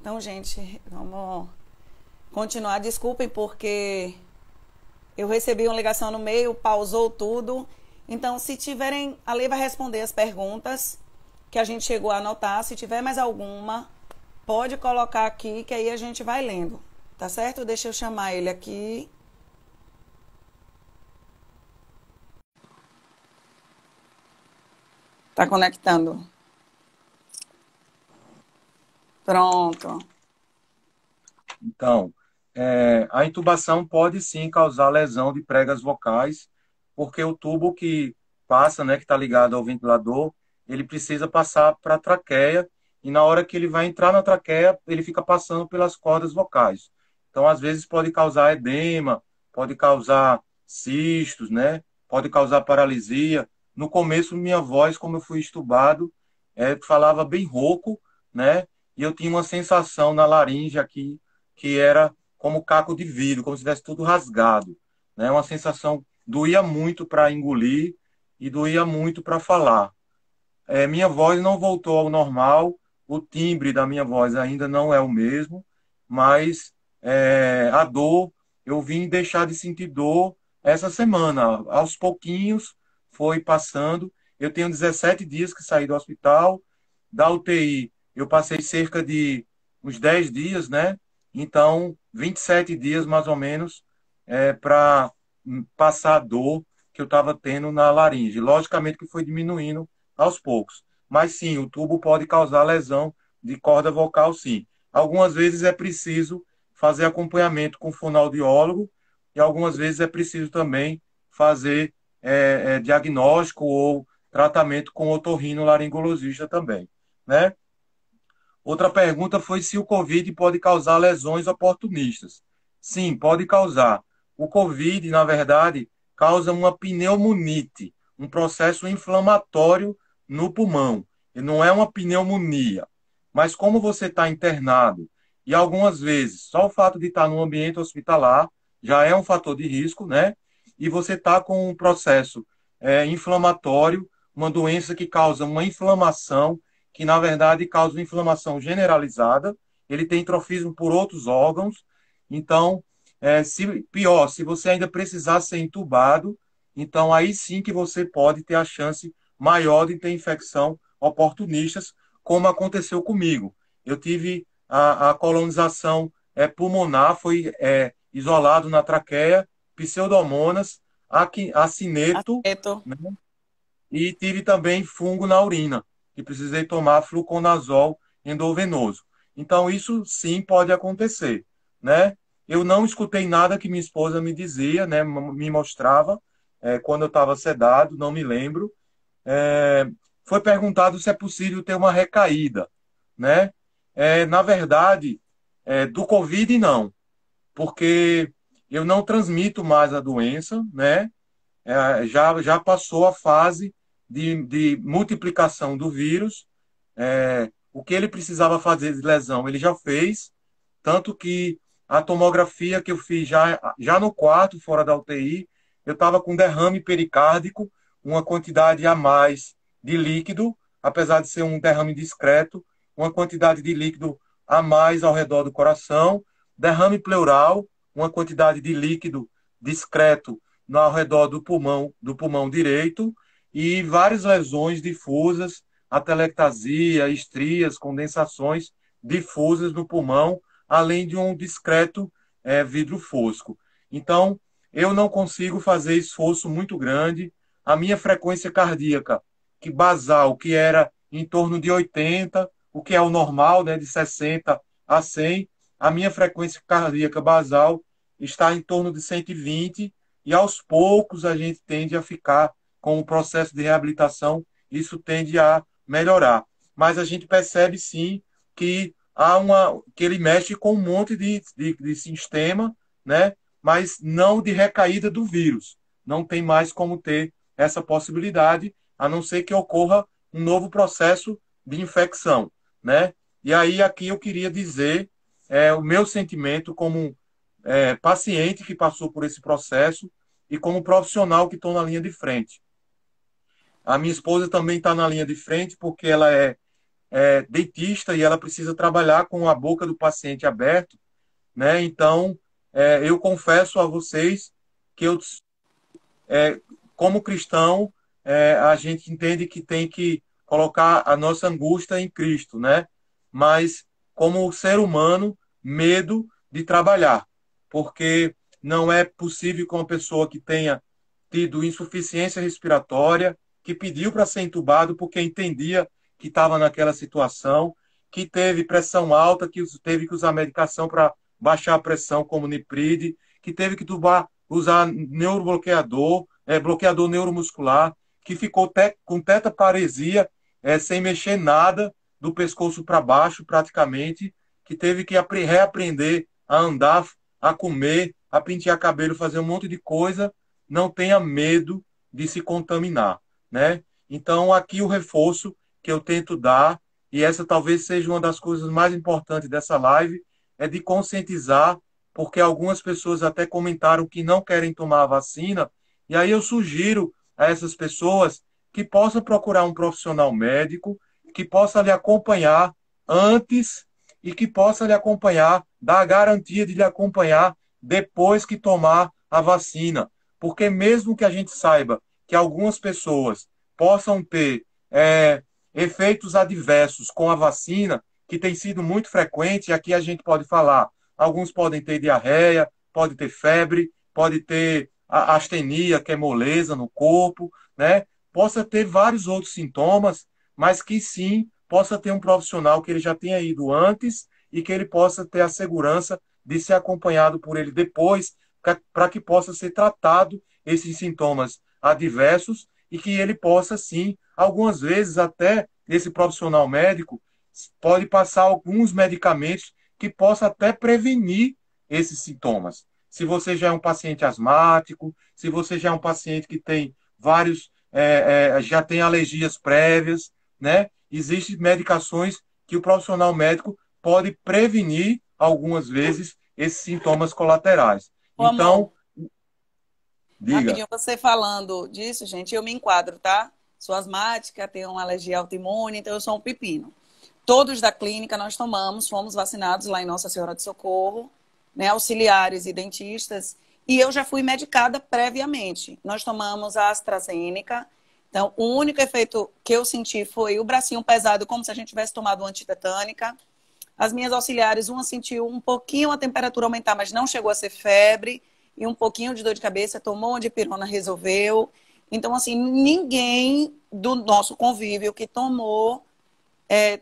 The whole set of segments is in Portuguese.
Então, gente, vamos continuar. Desculpem porque eu recebi uma ligação no meio, pausou tudo. Então, se tiverem, a Lei vai responder as perguntas que a gente chegou a anotar. Se tiver mais alguma, pode colocar aqui que aí a gente vai lendo. Tá certo? Deixa eu chamar ele aqui. Tá conectando. Pronto. Então, a intubação pode sim causar lesão de pregas vocais, porque o tubo que passa, né, que está ligado ao ventilador, ele precisa passar para a traqueia, e na hora que ele vai entrar na traqueia, ele fica passando pelas cordas vocais. Então, às vezes, pode causar edema, pode causar cistos, né, pode causar paralisia. No começo, minha voz, como eu fui estubado, falava bem rouco, né, e eu tinha uma sensação na laringe aqui que era como caco de vidro, como se tivesse tudo rasgado, né? Uma sensação doía muito para engolir e doía muito para falar. Minha voz não voltou ao normal, o timbre da minha voz ainda não é o mesmo, mas a dor, eu vim deixar de sentir dor essa semana. Aos pouquinhos foi passando. Eu tenho 17 dias que saí do hospital, da UTI. Eu passei cerca de uns 10 dias, né? Então, 27 dias mais ou menos para passar a dor que eu estava tendo na laringe. Logicamente que foi diminuindo aos poucos. Mas sim, o tubo pode causar lesão de corda vocal, sim. Algumas vezes é preciso fazer acompanhamento com fonoaudiólogo e algumas vezes é preciso também fazer diagnóstico ou tratamento com otorrinolaringologista também, né? Outra pergunta foi se o Covid pode causar lesões oportunistas. Sim, pode causar. O Covid, na verdade, causa uma pneumonite, um processo inflamatório no pulmão. E não é uma pneumonia. Mas como você está internado, e algumas vezes só o fato de estar num ambiente hospitalar já é um fator de risco, né? E você está com um processo inflamatório, uma doença que causa uma inflamação que na verdade causa uma inflamação generalizada, ele tem trofismo por outros órgãos, então, se pior, se você ainda precisar ser entubado, então aí sim que você pode ter a chance maior de ter infecção oportunistas, como aconteceu comigo. Eu tive a colonização pulmonar, foi isolado na traqueia, pseudomonas, acineto, Acerto. né? E tive também fungo na urina, e precisei tomar fluconazol endovenoso. Então, isso sim pode acontecer, né? Eu não escutei nada que minha esposa me dizia, né? Me mostrava quando eu estava sedado, não me lembro. É, foi perguntado se é possível ter uma recaída, né? Na verdade, do Covid, não, porque eu não transmito mais a doença, né? Já passou a fase de multiplicação do vírus. O que ele precisava fazer de lesão, ele já fez, tanto que a tomografia que eu fiz já no quarto, fora da UTI, eu estava com derrame pericárdico, uma quantidade a mais de líquido, apesar de ser um derrame discreto, uma quantidade de líquido a mais ao redor do coração, derrame pleural, uma quantidade de líquido discreto ao redor do pulmão direito, e várias lesões difusas, atelectasia, estrias, condensações difusas no pulmão, além de um discreto vidro fosco. Então, eu não consigo fazer esforço muito grande. A minha frequência cardíaca, que basal, que era em torno de 80, o que é o normal, né, de 60 a 100, a minha frequência cardíaca basal está em torno de 120, e aos poucos a gente tende a ficar com o processo de reabilitação, isso tende a melhorar. Mas a gente percebe sim que que ele mexe com um monte de sistema, né? Mas não de recaída do vírus. Não tem mais como ter essa possibilidade, a não ser que ocorra um novo processo de infecção, né? E aí aqui eu queria dizer o meu sentimento como paciente que passou por esse processo e como profissional que estou na linha de frente. A minha esposa também está na linha de frente porque ela é dentista e ela precisa trabalhar com a boca do paciente aberto, né? Então, eu confesso a vocês que eu, como cristão, a gente entende que tem que colocar a nossa angústia em Cristo, né? Mas, como ser humano, medo de trabalhar, porque não é possível que uma pessoa que tenha tido insuficiência respiratória, que pediu para ser entubado porque entendia que estava naquela situação, que teve pressão alta, que teve que usar medicação para baixar a pressão, como Nipride, que teve que usar neurobloqueador, bloqueador neuromuscular, que ficou com tetaparesia, sem mexer nada, do pescoço para baixo, praticamente, que teve que reaprender a andar, a comer, a pentear cabelo, fazer um monte de coisa. Não tenha medo de se contaminar, né? Então, aqui o reforço que eu tento dar, e essa talvez seja uma das coisas mais importantes dessa live, é de conscientizar, porque algumas pessoas até comentaram que não querem tomar a vacina, e aí eu sugiro a essas pessoas que possam procurar um profissional médico, que possa lhe acompanhar antes e que possa lhe acompanhar, dar a garantia de lhe acompanhar depois que tomar a vacina. Porque mesmo que a gente saiba que algumas pessoas possam ter efeitos adversos com a vacina, que tem sido muito frequente, e aqui a gente pode falar, alguns podem ter diarreia, pode ter febre, pode ter astenia, que é moleza no corpo, né? Possa ter vários outros sintomas, mas que sim possa ter um profissional que ele já tenha ido antes e que ele possa ter a segurança de ser acompanhado por ele depois, para que possa ser tratado esses sintomas adversos e que ele possa, sim, algumas vezes até esse profissional médico pode passar alguns medicamentos que possa até prevenir esses sintomas. Se você já é um paciente asmático, se você já é um paciente que tem vários, já tem alergias prévias, né? Existem medicações que o profissional médico pode prevenir, algumas vezes, esses sintomas colaterais. Ô, amor, Então, diga. rapidinho, você falando disso, gente, eu me enquadro, tá? Sou asmática, tenho uma alergia autoimune, então eu sou um pepino. Todos da clínica nós tomamos, fomos vacinados lá em Nossa Senhora de Socorro, né, auxiliares e dentistas, e eu já fui medicada previamente. Nós tomamos a AstraZeneca, então o único efeito que eu senti foi o bracinho pesado, como se a gente tivesse tomado antitetânica. As minhas auxiliares, uma sentiu um pouquinho a temperatura aumentar, mas não chegou a ser febre, e um pouquinho de dor de cabeça, tomou uma dipirona, resolveu. Então, assim, ninguém do nosso convívio que tomou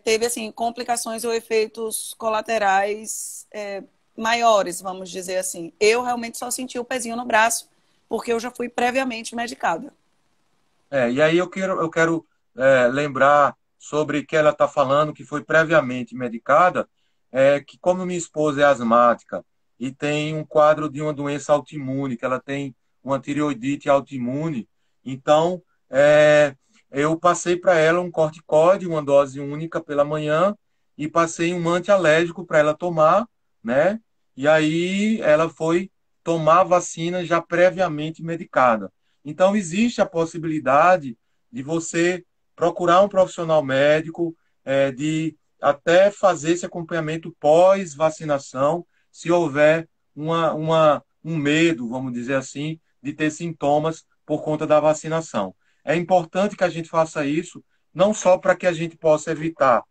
teve assim complicações ou efeitos colaterais maiores, vamos dizer assim. Eu realmente só senti o pezinho no braço, porque eu já fui previamente medicada. E aí eu quero lembrar sobre que ela está falando, que foi previamente medicada, que como minha esposa é asmática e tem um quadro de uma doença autoimune, que ela tem uma tireoidite autoimune, então eu passei para ela um corticóide, uma dose única pela manhã, e passei um antialérgico para ela tomar, né? E aí ela foi tomar a vacina já previamente medicada. Então, existe a possibilidade de você procurar um profissional médico, de até fazer esse acompanhamento pós-vacinação, se houver um medo, vamos dizer assim, de ter sintomas por conta da vacinação. É importante que a gente faça isso, não só para que a gente possa evitar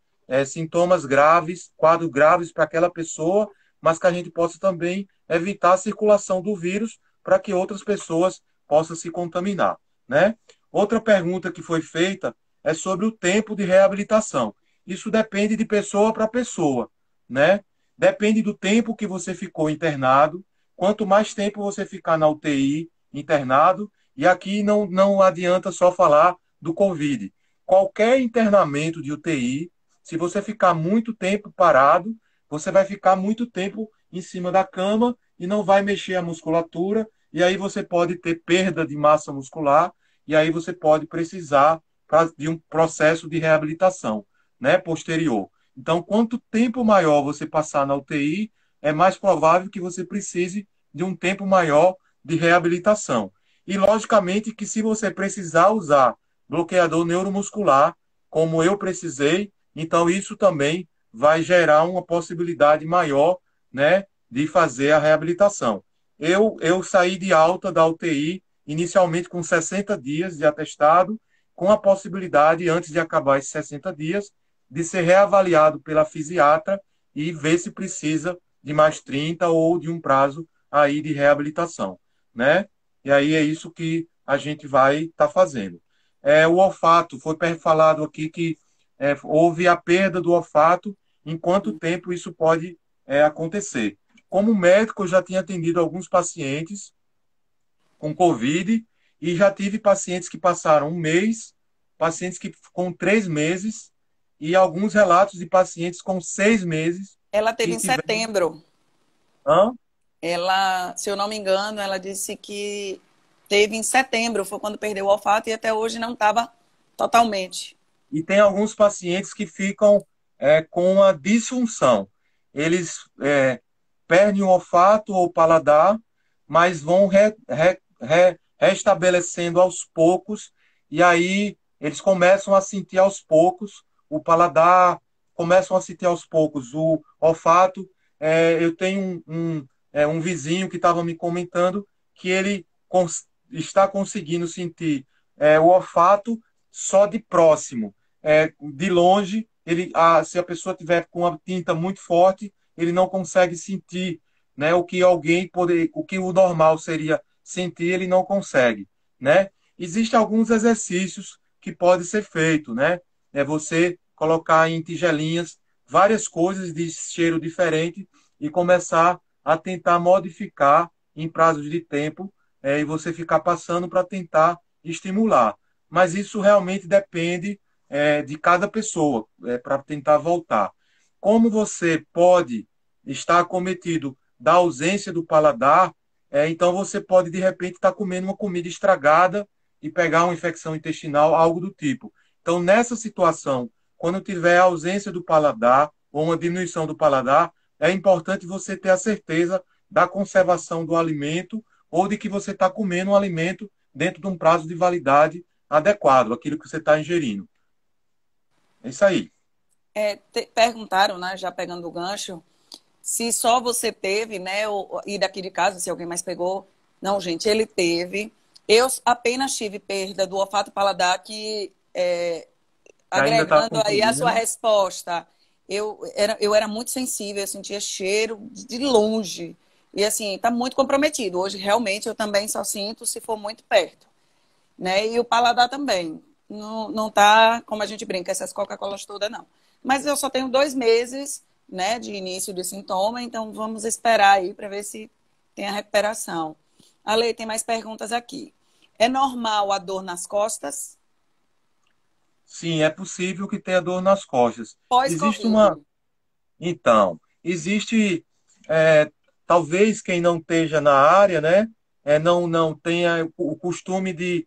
sintomas graves, quadros graves para aquela pessoa, mas que a gente possa também evitar a circulação do vírus para que outras pessoas possa se contaminar, né? Outra pergunta que foi feita é sobre o tempo de reabilitação. Isso depende de pessoa para pessoa, né? Depende do tempo que você ficou internado. Quanto mais tempo você ficar na UTI internado, e aqui não adianta só falar do Covid. Qualquer internamento de UTI, se você ficar muito tempo parado, você vai ficar muito tempo em cima da cama e não vai mexer a musculatura, e aí você pode ter perda de massa muscular, e aí você pode precisar de um processo de reabilitação, né, posterior. Então, quanto tempo maior você passar na UTI, é mais provável que você precise de um tempo maior de reabilitação. E, logicamente, que se você precisar usar bloqueador neuromuscular, como eu precisei, Então, isso também vai gerar uma possibilidade maior, né, de fazer a reabilitação. Eu saí de alta da UTI, inicialmente com 60 dias de atestado, com a possibilidade, antes de acabar esses 60 dias, de ser reavaliado pela fisiatra e ver se precisa de mais 30 ou de um prazo aí de reabilitação, né? E aí é isso que a gente vai estar fazendo. O olfato, foi falado aqui que houve a perda do olfato, em quanto tempo isso pode acontecer. Como médico, eu já tinha atendido alguns pacientes com Covid e já tive pacientes que passaram um mês, pacientes que com 3 meses e alguns relatos de pacientes com 6 meses Ela teve que em tiveram. setembro. Hã? Ela, se eu não me engano, ela disse que teve em setembro, foi quando perdeu o olfato e até hoje não estava totalmente. E tem alguns pacientes que ficam com a disfunção. Eles perdem o olfato ou o paladar, mas vão restabelecendo aos poucos, e aí eles começam a sentir aos poucos o paladar, começam a sentir aos poucos o olfato. Eu tenho um vizinho que estava me comentando que ele está conseguindo sentir o olfato só de próximo. De longe, se a pessoa tiver com a tinta muito forte, ele não consegue sentir, né, o que o normal seria sentir, ele não consegue, né? Existem alguns exercícios que pode ser feito, né? É você colocar em tigelinhas várias coisas de cheiro diferente e começar a tentar modificar em prazos de tempo, e você ficar passando para tentar estimular. Mas isso realmente depende de cada pessoa, para tentar voltar. Como você pode estar acometido da ausência do paladar, então você pode, de repente, estar comendo uma comida estragada e pegar uma infecção intestinal, algo do tipo. Então, nessa situação, quando tiver a ausência do paladar ou uma diminuição do paladar, é importante você ter a certeza da conservação do alimento ou de que você está comendo um alimento dentro de um prazo de validade adequado, aquilo que você está ingerindo. É isso aí. Perguntaram, né, já pegando o gancho, se só você teve, né, e daqui de casa, se alguém mais pegou. Não, gente, ele teve. Eu apenas tive perda do olfato e paladar, que Que ainda está agregando com aí a Covid, sua né? resposta, eu era muito sensível, eu sentia cheiro de longe. E assim, está muito comprometido. Hoje, realmente, eu também só sinto se for muito perto, né? E o paladar também. Não, não tá, como a gente brinca, essas Coca-Colas todas, não. Mas eu só tenho 2 meses, né, de início de sintoma, então vamos esperar aí para ver se tem a recuperação. Ale, tem mais perguntas aqui. É normal a dor nas costas? Sim, é possível que tenha dor nas costas. Existe Pós-Covid. uma. Então, existe. é, Talvez quem não esteja na área, né, não tenha o costume de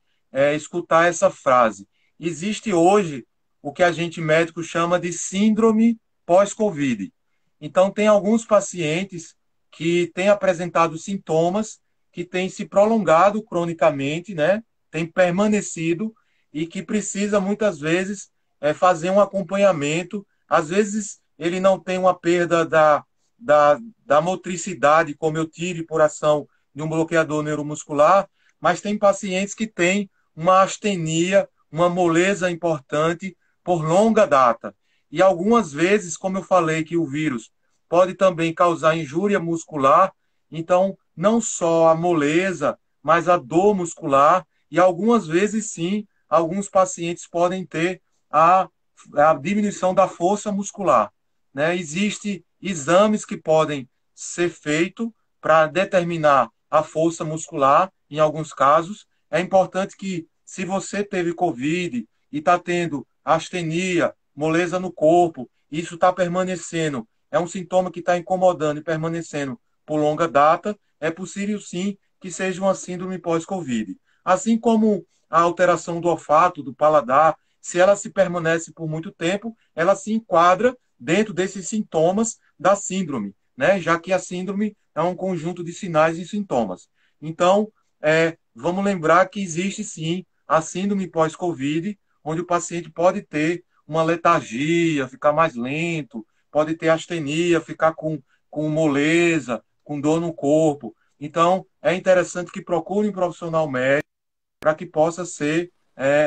escutar essa frase. Existe hoje o que a gente médico chama de síndrome pós-Covid. Então, tem alguns pacientes que têm apresentado sintomas que têm se prolongado cronicamente, né, têm permanecido e que precisa muitas vezes fazer um acompanhamento. Às vezes ele não tem uma perda da motricidade, como eu tive por ação de um bloqueador neuromuscular, mas tem pacientes que têm uma astenia, uma moleza importante por longa data. E algumas vezes, como eu falei, que o vírus pode também causar injúria muscular, então não só a moleza, mas a dor muscular, e algumas vezes sim, alguns pacientes podem ter a, a diminuição da força muscular, né? Existem exames que podem ser feitos para determinar a força muscular, em alguns casos. É importante que, se você teve Covid e está tendo astenia, moleza no corpo, isso está permanecendo, é um sintoma que está incomodando e permanecendo por longa data, é possível sim que seja uma síndrome pós-Covid. Assim como a alteração do olfato, do paladar, se ela se permanece por muito tempo, ela se enquadra dentro desses sintomas da síndrome, né? Já que a síndrome é um conjunto de sinais e sintomas. Então, vamos lembrar que existe sim a síndrome pós-Covid, onde o paciente pode ter uma letargia, ficar mais lento, pode ter astenia, ficar com moleza, com dor no corpo. Então, é interessante que procure um profissional médico para que possa ser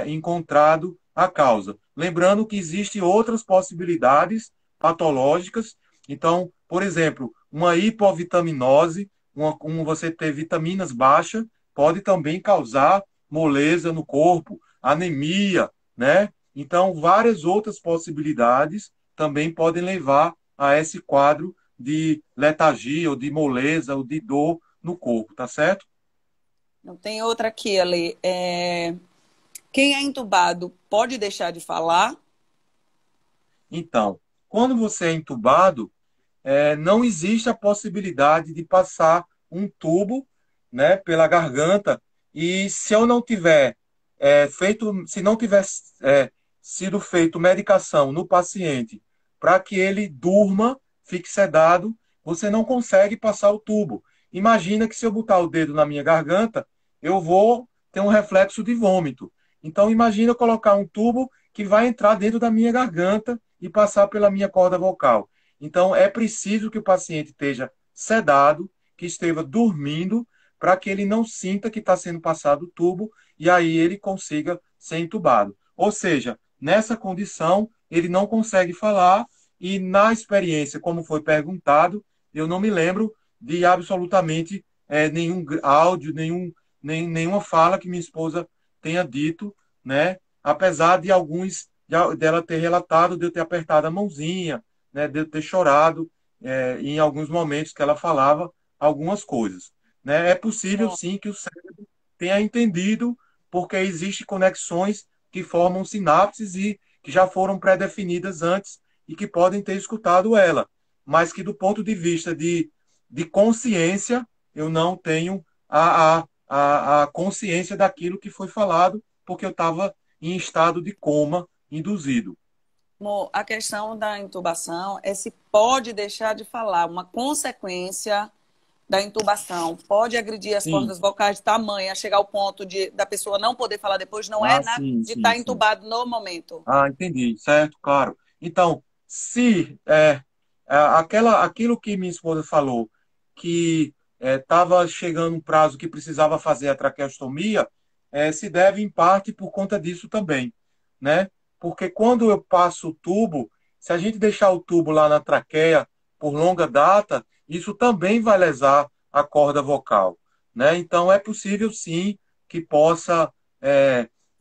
encontrado a causa. Lembrando que existem outras possibilidades patológicas. Então, por exemplo, uma hipovitaminose, você ter vitaminas baixas, pode também causar moleza no corpo, anemia, né? Então, várias outras possibilidades também podem levar a esse quadro de letargia, ou de moleza, ou de dor no corpo, tá certo? Não tem outra aqui, Ale. Quem é entubado pode deixar de falar? Então, quando você é entubado, não existe a possibilidade de passar um tubo, né, pela garganta. E se eu não tiver se não tiver sido feito medicação no paciente para que ele durma, fique sedado, você não consegue passar o tubo. Imagina que se eu botar o dedo na minha garganta, eu vou ter um reflexo de vômito. Então imagina eu colocar um tubo que vai entrar dentro da minha garganta e passar pela minha corda vocal. Então, é preciso que o paciente esteja sedado, que esteja dormindo, para que ele não sinta que está sendo passado o tubo e aí ele consiga ser entubado. Ou seja, nessa condição, ele não consegue falar e, na experiência, como foi perguntado, eu não me lembro de absolutamente nenhum áudio, nenhuma fala que minha esposa tenha dito, né? Apesar de dela ter relatado de eu ter apertado a mãozinha, né, de eu ter chorado em alguns momentos que ela falava algumas coisas. Né? É possível, sim, que o cérebro tenha entendido, porque existem conexões que formam sinapses e que já foram pré-definidas antes e que podem ter escutado ela, mas que do ponto de vista de consciência, eu não tenho a consciência daquilo que foi falado, porque eu estava em estado de coma induzido. Amor, a questão da intubação é se pode deixar de falar. Uma consequência da intubação pode agredir as Sim. cordas vocais de tamanho a chegar ao ponto da pessoa não poder falar depois, não é Ah, sim, de sim, estar sim. entubado no momento. Ah, entendi, certo, claro. Então, se aquilo que minha esposa falou, que estava chegando um prazo que precisava fazer a traqueostomia, se deve em parte por conta disso também, né? Porque quando eu passo o tubo, se a gente deixar o tubo lá na traqueia por longa data, isso também vai lesar a corda vocal, né? Então, é possível sim que possa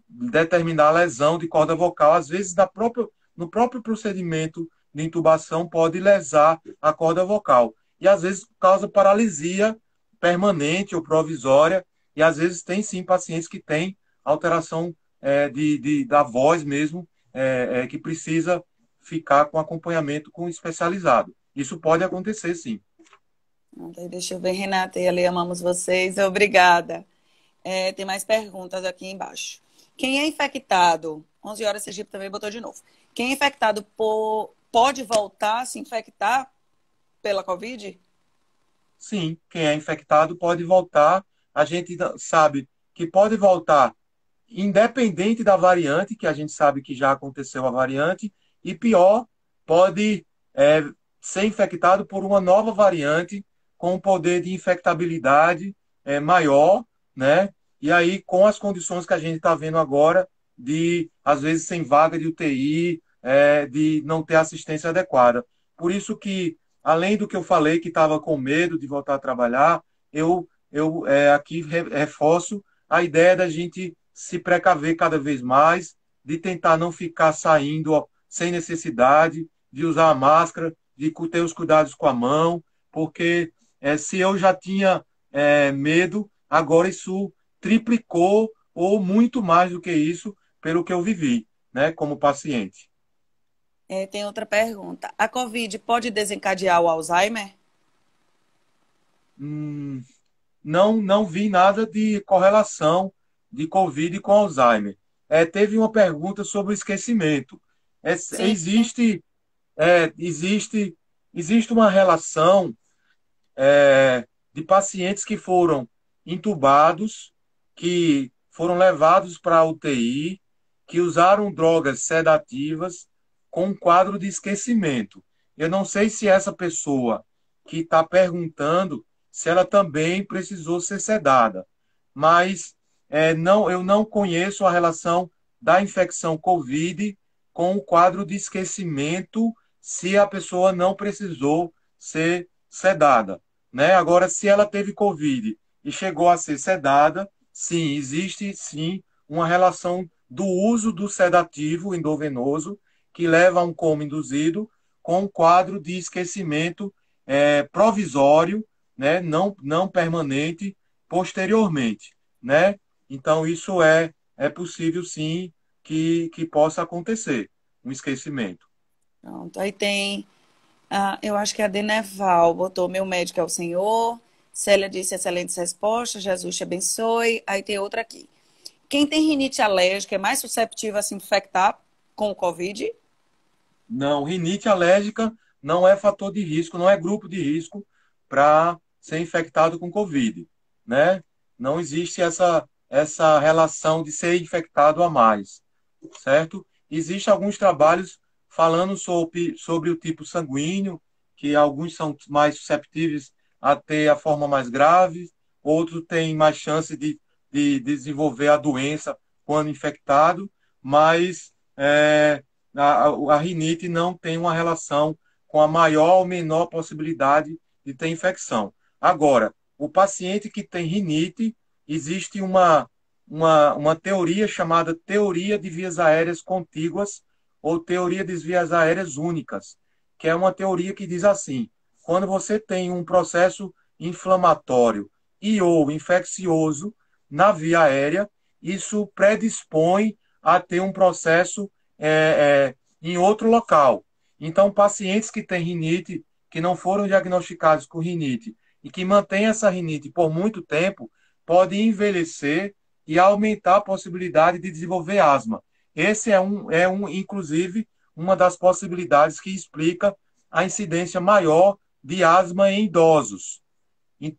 determinar a lesão de corda vocal, às vezes no próprio procedimento de intubação pode lesar a corda vocal. E às vezes causa paralisia permanente ou provisória, e às vezes tem sim pacientes que têm alteração da voz mesmo, que precisa ficar com acompanhamento com especializado. Isso pode acontecer sim. Deixa eu ver, Renata e Ale, amamos vocês. Obrigada. Tem mais perguntas aqui embaixo. Quem é infectado? 11 horas, Sergipe também botou de novo. Quem é infectado pode voltar a se infectar pela Covid? Sim, quem é infectado pode voltar. A gente sabe que pode voltar independente da variante, que a gente sabe que já aconteceu a variante, e pior, pode ser infectado por uma nova variante com um poder de infectabilidade maior, né? E aí, com as condições que a gente está vendo agora, de, às vezes, sem vaga de UTI, de não ter assistência adequada. Por isso que, além do que eu falei, que estava com medo de voltar a trabalhar, eu aqui reforço a ideia da gente se precaver cada vez mais, de tentar não ficar saindo ó, sem necessidade, de usar a máscara, de ter os cuidados com a mão, porque se eu já tinha medo, agora isso triplicou ou muito mais do que isso pelo que eu vivi, né, como paciente. Tem outra pergunta. A Covid pode desencadear o Alzheimer? Hum, não vi nada de correlação de Covid com Alzheimer. Teve uma pergunta sobre o esquecimento. É, Sim. existe, existe, existe uma relação de pacientes que foram intubados, que foram levados para a UTI, que usaram drogas sedativas, com um quadro de esquecimento. Eu não sei se essa pessoa que está perguntando, se ela também precisou ser sedada, mas não, eu não conheço a relação da infecção COVID com o quadro de esquecimento se a pessoa não precisou ser sedada, né? Agora, se ela teve COVID e chegou a ser sedada, sim, existe sim uma relação do uso do sedativo endovenoso que leva a um coma induzido com um quadro de esquecimento provisório, né? Não permanente posteriormente, né? Então, isso é possível sim que possa acontecer, um esquecimento. Pronto. Aí tem, eu acho que a Deneval botou: meu médico é o Senhor. Célia disse: excelentes respostas, Jesus te abençoe. Aí tem outra aqui. Quem tem rinite alérgica é mais susceptível a se infectar com o Covid? Não, rinite alérgica não é fator de risco, não é grupo de risco para ser infectado com Covid, né? Não existe essa relação de ser infectado a mais, certo? Existem alguns trabalhos falando sobre o tipo sanguíneo, que alguns são mais susceptíveis a ter a forma mais grave, outros têm mais chance de desenvolver a doença quando infectado, mas a rinite não tem uma relação com a maior ou menor possibilidade de ter infecção. Agora, o paciente que tem rinite, existe uma teoria chamada teoria de vias aéreas contíguas ou teoria das vias aéreas únicas, que é uma teoria que diz assim: quando você tem um processo inflamatório e ou infeccioso na via aérea, isso predispõe a ter um processo em outro local. Então, pacientes que têm rinite, que não foram diagnosticados com rinite e que mantêm essa rinite por muito tempo, podem envelhecer e aumentar a possibilidade de desenvolver asma. Esse inclusive, uma das possibilidades que explica a incidência maior de asma em idosos,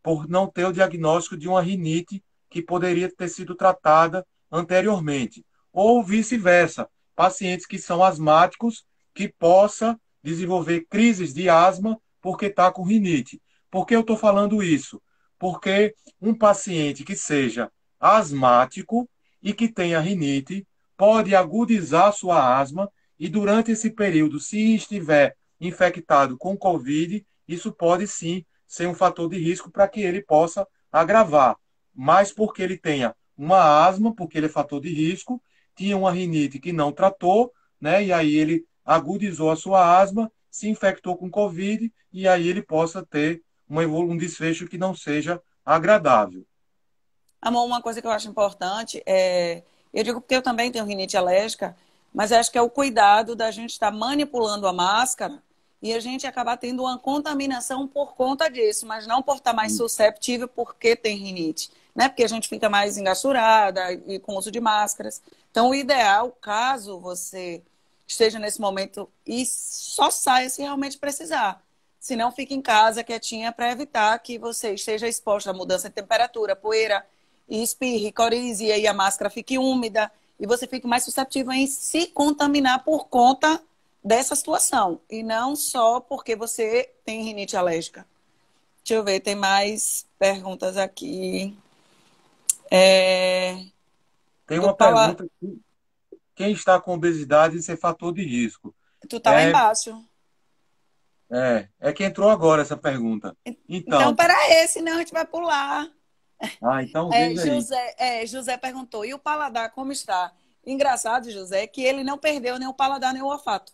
por não ter o diagnóstico de uma rinite que poderia ter sido tratada anteriormente. Ou vice-versa, pacientes que são asmáticos que possa desenvolver crises de asma porque está com rinite. Por que eu estou falando isso? Porque um paciente que seja asmático e que tenha rinite pode agudizar sua asma e durante esse período, se estiver infectado com COVID, isso pode sim ser um fator de risco para que ele possa agravar. Mas porque ele tenha uma asma, porque ele é fator de risco, tinha uma rinite que não tratou, né? E aí ele agudizou a sua asma, se infectou com Covid, e aí ele possa ter um desfecho que não seja agradável. Amor, uma coisa que eu acho importante eu digo porque eu também tenho rinite alérgica, mas acho que é o cuidado da gente estar manipulando a máscara e a gente acabar tendo uma contaminação por conta disso, mas não por estar mais susceptível porque tem rinite, né? Porque a gente fica mais engasturada e com uso de máscaras. Então, o ideal, caso você esteja nesse momento, e só saia se realmente precisar. Se não, fique em casa quietinha para evitar que você esteja exposto à mudança de temperatura, poeira, e espirre, corize, e aí a máscara fique úmida e você fique mais suscetível em se contaminar por conta dessa situação e não só porque você tem rinite alérgica. Deixa eu ver, tem mais perguntas aqui. É, Tem do uma Paula, pergunta: quem está com obesidade, isso é fator de risco? tu tá lá É, embaixo. é que entrou agora essa pergunta. Então, Então, peraí, senão a gente vai pular. então veja aí. José perguntou, e o paladar como está? Engraçado, José, que ele não perdeu nem o paladar nem o olfato.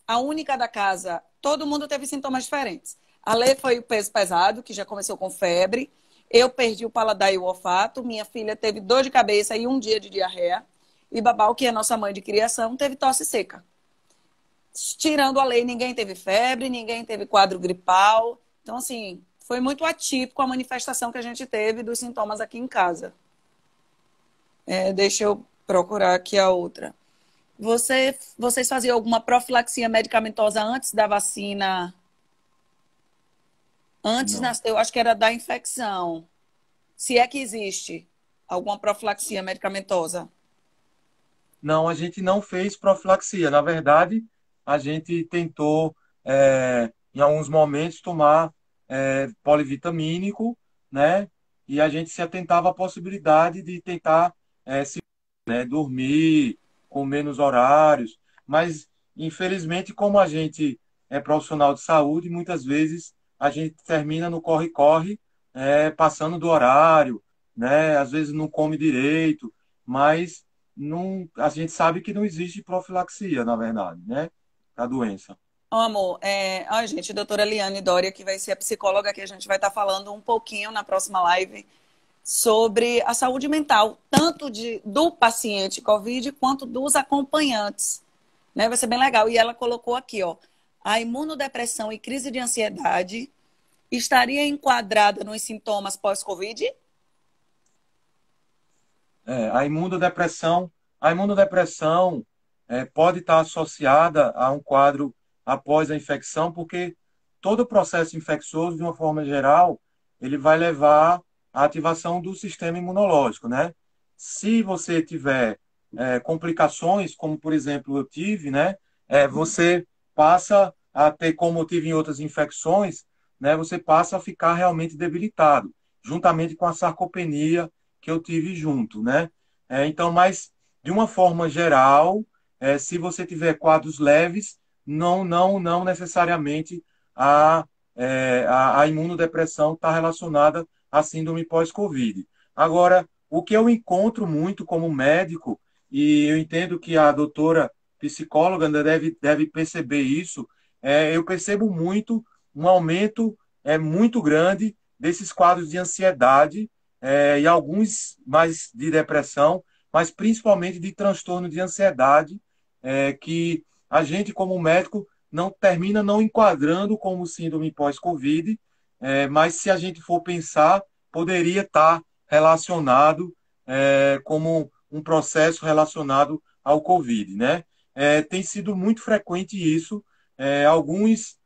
A única da casa, todo mundo teve sintomas diferentes. A Lê foi o peso pesado, que já começou com febre. Eu perdi o paladar e o olfato. Minha filha teve dor de cabeça e um dia de diarreia. E Babau, que é nossa mãe de criação, teve tosse seca. Tirando a Lei, ninguém teve febre, ninguém teve quadro gripal. Então, assim, foi muito atípico a manifestação que a gente teve dos sintomas aqui em casa. Deixa eu procurar aqui a outra. Vocês faziam alguma profilaxia medicamentosa antes da vacina? Não. Eu acho que era da infecção. Se é que existe alguma profilaxia medicamentosa. Não, a gente não fez profilaxia. Na verdade, a gente tentou, em alguns momentos, tomar polivitamínico, né? E a gente se atentava à possibilidade de tentar dormir com menos horários, mas infelizmente, como a gente é profissional de saúde, muitas vezes a gente termina no corre-corre, passando do horário, né? Às vezes não come direito, mas não, a gente sabe que não existe profilaxia, na verdade, né? Da doença. Ó, amor, gente, doutora Liane Dória, que vai ser a psicóloga que a gente vai estar falando um pouquinho na próxima live sobre a saúde mental, tanto do paciente COVID quanto dos acompanhantes, né? Vai ser bem legal. E ela colocou aqui, ó, a imunodepressão e crise de ansiedade estaria enquadrada nos sintomas pós-COVID? A imunodepressão pode estar associada a um quadro após a infecção, porque todo o processo infeccioso, de uma forma geral, ele vai levar à ativação do sistema imunológico, né? Se você tiver complicações, como por exemplo eu tive, né? Você passa a ter, como eu tive em outras infecções, né? Você passa a ficar realmente debilitado, juntamente com a sarcopenia que eu tive junto, né? Então, mas de uma forma geral, se você tiver quadros leves, não necessariamente a, a imunodepressão está relacionada à síndrome pós-Covid. Agora, o que eu encontro muito como médico, e eu entendo que a doutora psicóloga ainda deve perceber isso, eu percebo muito um aumento muito grande desses quadros de ansiedade e alguns mais de depressão, mas principalmente de transtorno de ansiedade, que a gente, como médico, não termina não enquadrando como síndrome pós-Covid, mas se a gente for pensar, poderia estar relacionado como um processo relacionado ao Covid, né? Tem sido muito frequente isso, alguns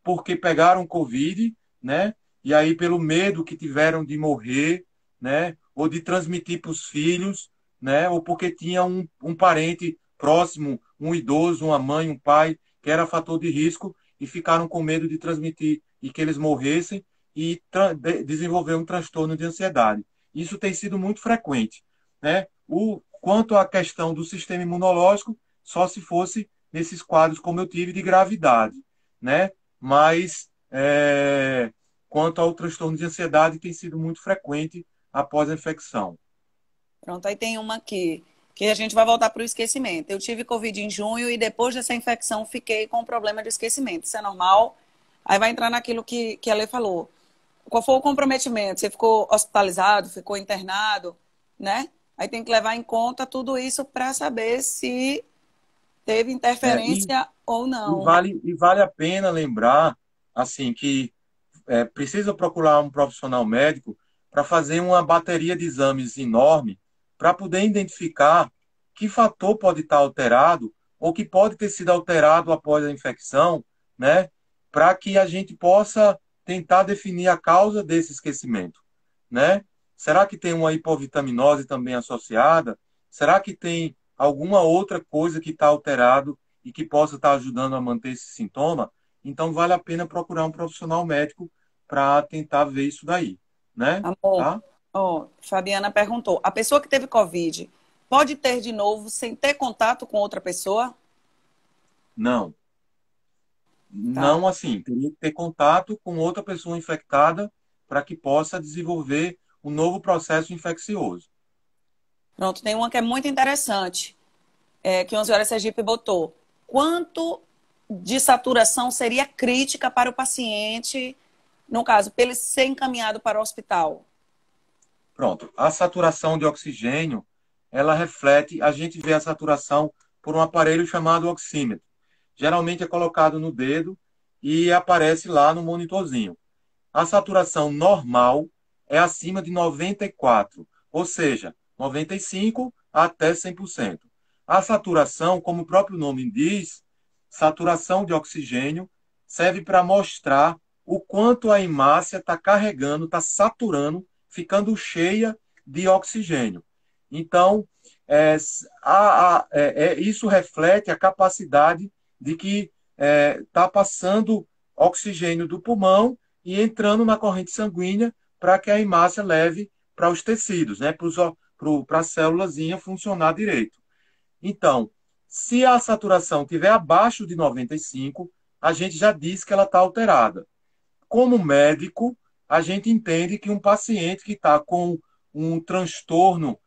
porque pegaram Covid, né? E aí pelo medo que tiveram de morrer, né? Ou de transmitir para os filhos, né? Ou porque tinha um parente próximo, um idoso, uma mãe, um pai, que era fator de risco e ficaram com medo de transmitir e que eles morressem e desenvolver um transtorno de ansiedade. Isso tem sido muito frequente, né? Quanto à questão do sistema imunológico, só se fosse nesses quadros como eu tive de gravidade, né? Mas quanto ao transtorno de ansiedade, tem sido muito frequente após a infecção. Pronto, aí tem uma aqui, que a gente vai voltar para o esquecimento. Eu tive Covid em junho e depois dessa infecção fiquei com problema de esquecimento. Isso é normal? Aí vai entrar naquilo que a Lê falou. Qual foi o comprometimento? Você ficou hospitalizado, ficou internado, né? Aí tem que levar em conta tudo isso para saber se teve É, e, interferência ou e não. vale a pena lembrar assim que precisa procurar um profissional médico para fazer uma bateria de exames enorme para poder identificar que fator pode estar alterado ou que pode ter sido alterado após a infecção, né? Para que a gente possa tentar definir a causa desse esquecimento, né? Será que tem uma hipovitaminose também associada? Será que tem alguma outra coisa que está alterado e que possa estar ajudando a manter esse sintoma? Então vale a pena procurar um profissional médico para tentar ver isso daí, né? Amor, Tá? ó, Fabiana perguntou: a pessoa que teve Covid pode ter de novo sem ter contato com outra pessoa? Não. Tá. Não assim, teria que ter contato com outra pessoa infectada para que possa desenvolver um novo processo infeccioso. Pronto, tem uma que é muito interessante, que o 11 Horas Sergipe botou. Quanto de saturação seria crítica para o paciente, no caso, para ele ser encaminhado para o hospital? Pronto. A saturação de oxigênio, ela reflete, a gente vê a saturação por um aparelho chamado oxímetro. Geralmente é colocado no dedo e aparece lá no monitorzinho. A saturação normal é acima de 94, ou seja, 95 até 100%. A saturação, como o próprio nome diz, saturação de oxigênio, serve para mostrar o quanto a hemácia está carregando, está saturando, ficando cheia de oxigênio. Então, isso reflete a capacidade de que está passando oxigênio do pulmão e entrando na corrente sanguínea para que a hemácia leve para os tecidos, né, para a célulazinha funcionar direito. Então, se a saturação estiver abaixo de 95, a gente já diz que ela está alterada. Como médico, a gente entende que um paciente que está com um transtorno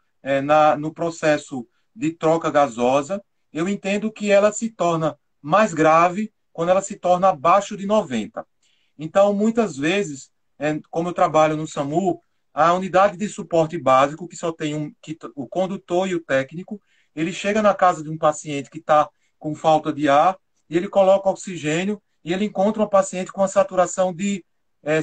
no processo de troca gasosa, eu entendo que ela se torna mais grave quando ela se torna abaixo de 90. Então, muitas vezes, como eu trabalho no SAMU, a unidade de suporte básico, que só tem o condutor e o técnico, ele chega na casa de um paciente que está com falta de ar e ele coloca oxigênio e ele encontra um paciente com a saturação de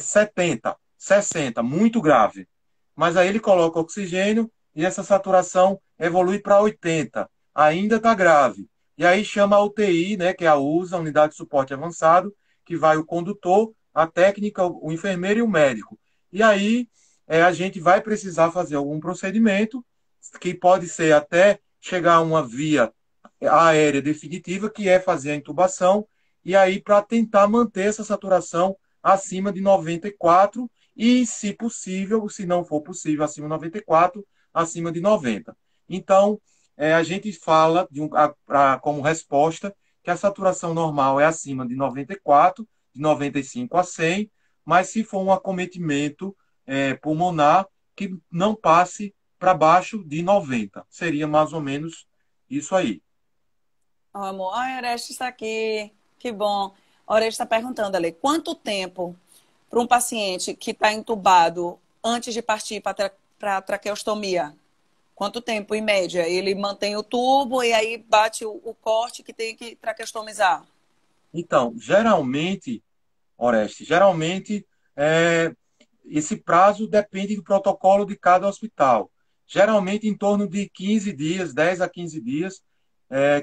70, 60, muito grave. Mas aí ele coloca oxigênio e essa saturação evolui para 80, ainda está grave. E aí chama a UTI, né, que é a USA, a Unidade de Suporte Avançado, que vai o condutor, a técnica, o enfermeiro e o médico. E aí a gente vai precisar fazer algum procedimento, que pode ser até chegar a uma via aérea definitiva, que é fazer a intubação, e aí para tentar manter essa saturação acima de 94 e, se possível, se não for possível acima de 94, acima de 90. Então, a gente fala, como resposta, que a saturação normal é acima de 94, de 95 a 100, mas se for um acometimento pulmonar, que não passe para baixo de 90. Seria mais ou menos isso aí. Ó, amor, a Orestes está aqui. Que bom. A Orestes está perguntando ali, quanto tempo para um paciente que está entubado antes de partir para a traqueostomia? Quanto tempo, em média? Ele mantém o tubo e aí bate o corte que tem que traqueostomizar? Então, geralmente, é, esse prazo depende do protocolo de cada hospital. Geralmente em torno de 15 dias, 10 a 15 dias,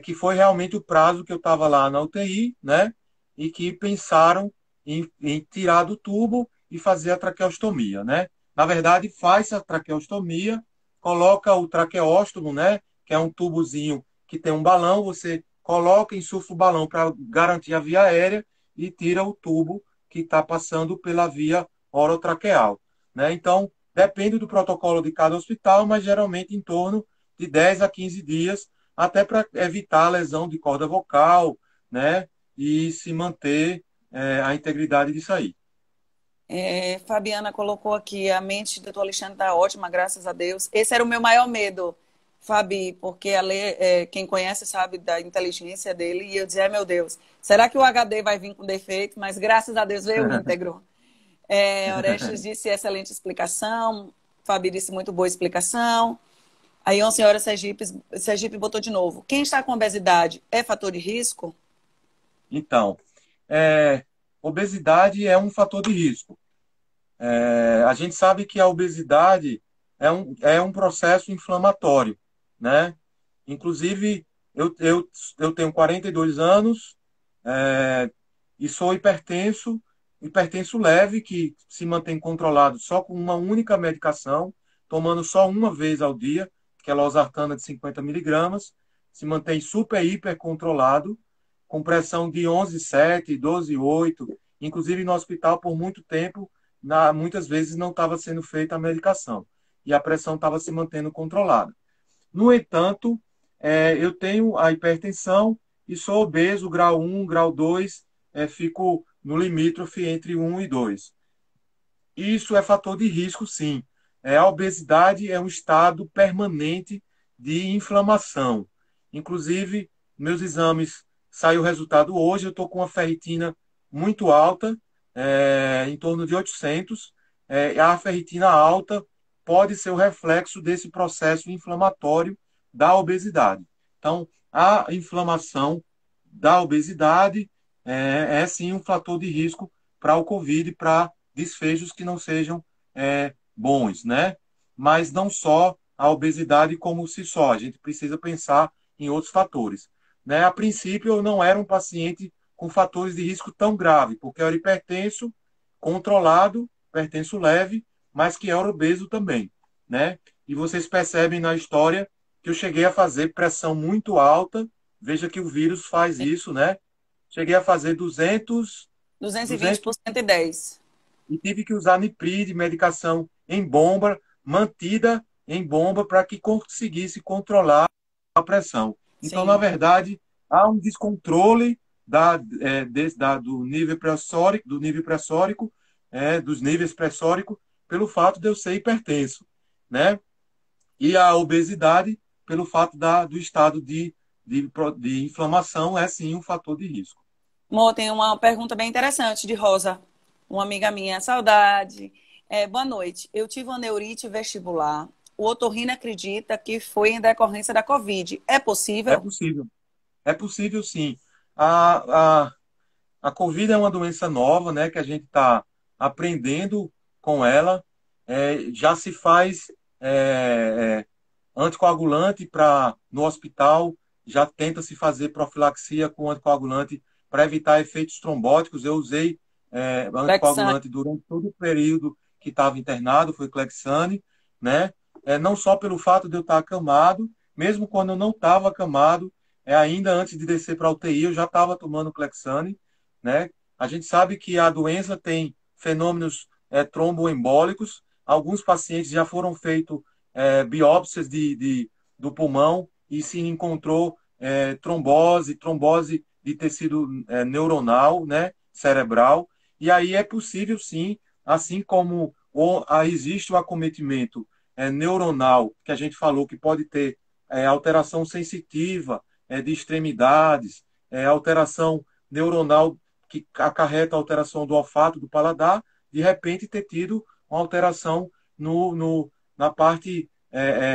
que foi realmente o prazo que eu estava lá na UTI, né? E que pensaram em tirar do tubo e fazer a traqueostomia, né? Na verdade, faz a traqueostomia, coloca o traqueóstomo, né? Que é um tubozinho que tem um balão, você coloca, insufla o balão para garantir a via aérea e tira o tubo que está passando pela via orotraqueal, né? Então, depende do protocolo de cada hospital, mas geralmente em torno de 10 a 15 dias, até para evitar a lesão de corda vocal, né? E se manter a integridade disso aí. Fabiana colocou aqui, a mente do doutor Alexandre está ótima, graças a Deus. Esse era o meu maior medo, Fabi, porque quem conhece sabe da inteligência dele, e eu dizia, meu Deus, será que o HD vai vir com defeito? Mas graças a Deus veio íntegro. Orestes disse excelente explicação, Fabi disse muito boa explicação. Aí uma senhora Sergipe botou de novo. Quem está com obesidade é fator de risco? Então, é, obesidade é um fator de risco. A gente sabe que a obesidade é um processo inflamatório, né? Inclusive, eu tenho 42 anos, é, e sou hipertenso, hipertenso leve, que se mantém controlado só com uma única medicação, tomando só uma vez ao dia, que é a losartana de 50 miligramas, se mantém super, hiper controlado, com pressão de 11,7, 12,8, inclusive no hospital por muito tempo, muitas vezes não estava sendo feita a medicação, e a pressão estava se mantendo controlada. No entanto, eu tenho a hipertensão e sou obeso, grau 1, grau 2, fico no limítrofe entre 1 e 2. Isso é fator de risco, sim. A obesidade é um estado permanente de inflamação. Inclusive, meus exames, saiu o resultado hoje, eu estou com uma ferritina muito alta, em torno de 800. A ferritina alta pode ser o reflexo desse processo inflamatório da obesidade. Então, a inflamação da obesidade é sim um fator de risco para o COVID, para desfechos que não sejam bons, né? Mas não só a obesidade como si só, a gente precisa pensar em outros fatores. Né? A princípio, eu não era um paciente com fatores de risco tão grave, porque eu era hipertenso, controlado, hipertenso leve, mas que era obeso também, né? E vocês percebem na história que eu cheguei a fazer pressão muito alta, veja que o vírus faz isso, né? cheguei a fazer 220 200 por 110. e tive que usar nipride, medicação em bomba, mantida em bomba para que conseguisse controlar a pressão. Então, na Sim. verdade, há um descontrole do nível pressórico, dos níveis pressóricos, pelo fato de eu ser hipertenso, né? E a obesidade, pelo fato do estado de inflamação, é sim um fator de risco. Mo, tem uma pergunta bem interessante de Rosa, uma amiga minha. Saudade. Boa noite. Eu tive uma neurite vestibular. O otorrino acredita que foi em decorrência da Covid. É É possível? possível. É possível, sim. A, a, a Covid é uma doença nova, né, que a gente está aprendendo com ela. Já se faz é, é, anticoagulante no hospital, já tenta se fazer profilaxia com anticoagulante para evitar efeitos trombóticos. Eu usei Alexandre, anticoagulante durante todo o período que estava internado, foi Clexane, né? Não só pelo fato de eu estar acamado, mesmo quando eu não estava acamado, ainda antes de descer para a UTI, eu já estava tomando Clexane, né? A gente sabe que a doença tem fenômenos tromboembólicos. Alguns pacientes já foram feitos biópsias do pulmão e se encontrou trombose de tecido neuronal, né, cerebral. E aí é possível, sim, assim como existe o acometimento neuronal, que a gente falou que pode ter alteração sensitiva de extremidades, alteração neuronal que acarreta alteração do olfato, do paladar, de repente ter tido uma alteração na parte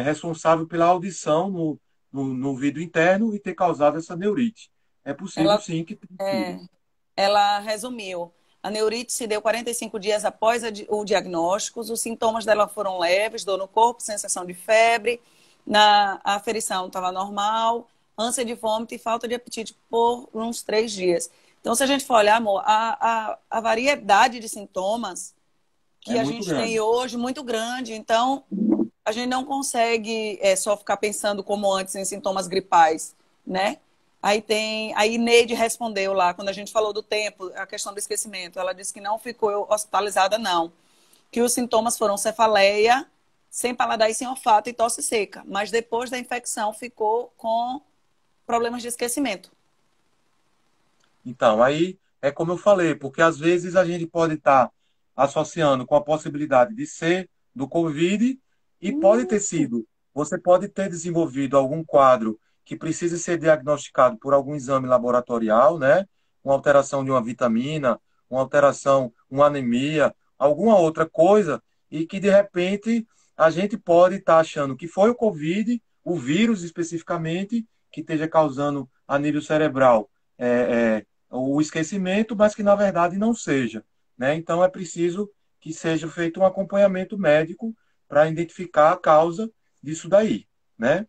responsável pela audição no ouvido interno e ter causado essa neurite. É possível ela, sim que tenha é, sido. ela resumiu. A neurite se deu 45 dias após o diagnóstico. Os sintomas dela foram leves, dor no corpo, sensação de febre, a aferição estava normal, ânsia de vômito e falta de apetite por uns 3 dias. Então, se a gente for olhar, amor, a variedade de sintomas É que a muito gente tem grande. hoje muito grande. Então, a gente não consegue só ficar pensando como antes em sintomas gripais, né? Aí Neide respondeu lá, quando a gente falou do tempo, a questão do esquecimento. Ela disse que não ficou hospitalizada, não. Que os sintomas foram cefaleia, sem paladar e sem olfato e tosse seca. Mas depois da infecção ficou com problemas de esquecimento. Então, aí é como eu falei, porque às vezes a gente pode estar associando com a possibilidade de ser do Covid e pode ter sido. Você pode ter desenvolvido algum quadro que precise ser diagnosticado por algum exame laboratorial, né? Uma alteração de uma vitamina, uma alteração, uma anemia, alguma outra coisa, e que de repente a gente pode estar achando que foi o Covid, o vírus especificamente, que esteja causando a nível cerebral. O esquecimento, mas que na verdade não seja, né? Então é preciso que seja feito um acompanhamento médico para identificar a causa disso daí, né?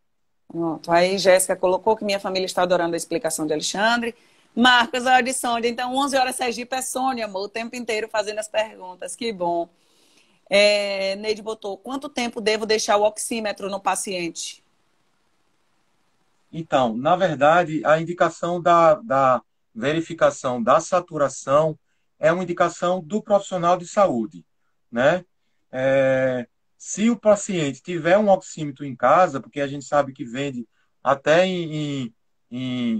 Pronto. Aí Jéssica colocou que minha família está adorando a explicação de Alexandre. Marcos, a audição, então 11 horas Sergipe é Sônia, amor, o tempo inteiro fazendo as perguntas. Que bom. Neide botou, quanto tempo devo deixar o oxímetro no paciente? Então, na verdade, a indicação da verificação da saturação é uma indicação do profissional de saúde, né? Se o paciente tiver um oxímetro em casa, porque a gente sabe que vende até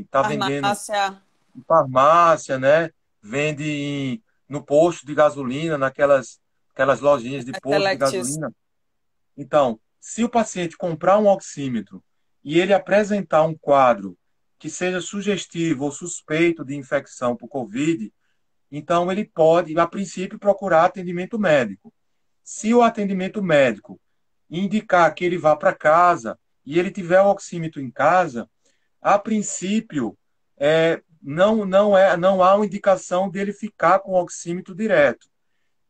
tá vendendo Farmácia, em farmácia, né? Vende no posto de gasolina, aquelas lojinhas de posto de Selectis. gasolina. Então, se o paciente comprar um oxímetro e ele apresentar um quadro que seja sugestivo ou suspeito de infecção por COVID, então ele pode, a princípio, procurar atendimento médico. Se o atendimento médico indicar que ele vá para casa e ele tiver o oxímetro em casa, a princípio, não há uma indicação dele ficar com o oxímetro direto.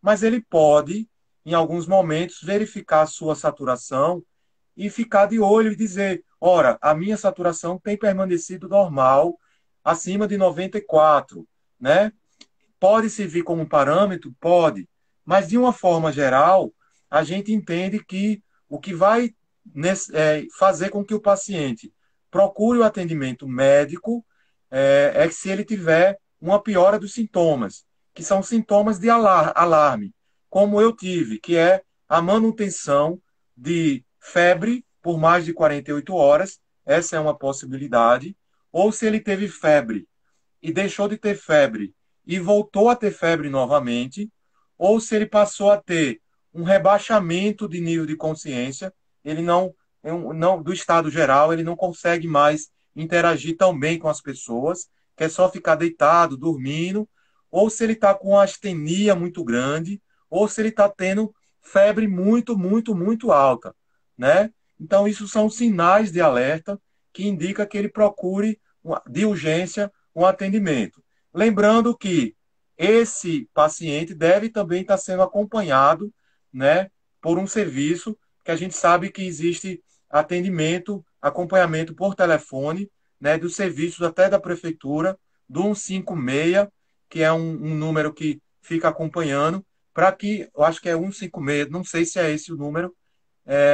Mas ele pode, em alguns momentos, verificar a sua saturação e ficar de olho e dizer: ora, a minha saturação tem permanecido normal, acima de 94, né? Pode servir como um parâmetro? Pode. Mas, de uma forma geral, a gente entende que o que vai fazer com que o paciente procure o atendimento médico que se ele tiver uma piora dos sintomas, que são sintomas de alarme, como eu tive, que é a manutenção de febre por mais de 48 horas, essa é uma possibilidade, ou se ele teve febre e deixou de ter febre e voltou a ter febre novamente, ou se ele passou a ter um rebaixamento de nível de consciência, ele não do estado geral, ele não consegue mais interagir tão bem com as pessoas, quer só ficar deitado, dormindo, ou se ele está com astenia muito grande, ou se ele está tendo febre muito, muito, muito alta, né? Então, isso são sinais de alerta que indica que ele procure de urgência um atendimento. Lembrando que esse paciente deve também estar sendo acompanhado, né, por um serviço que a gente sabe que existe atendimento, acompanhamento por telefone, né, dos serviços até da prefeitura, do 156, que é um número que fica acompanhando, para que, eu acho que é 156, não sei se é esse o número,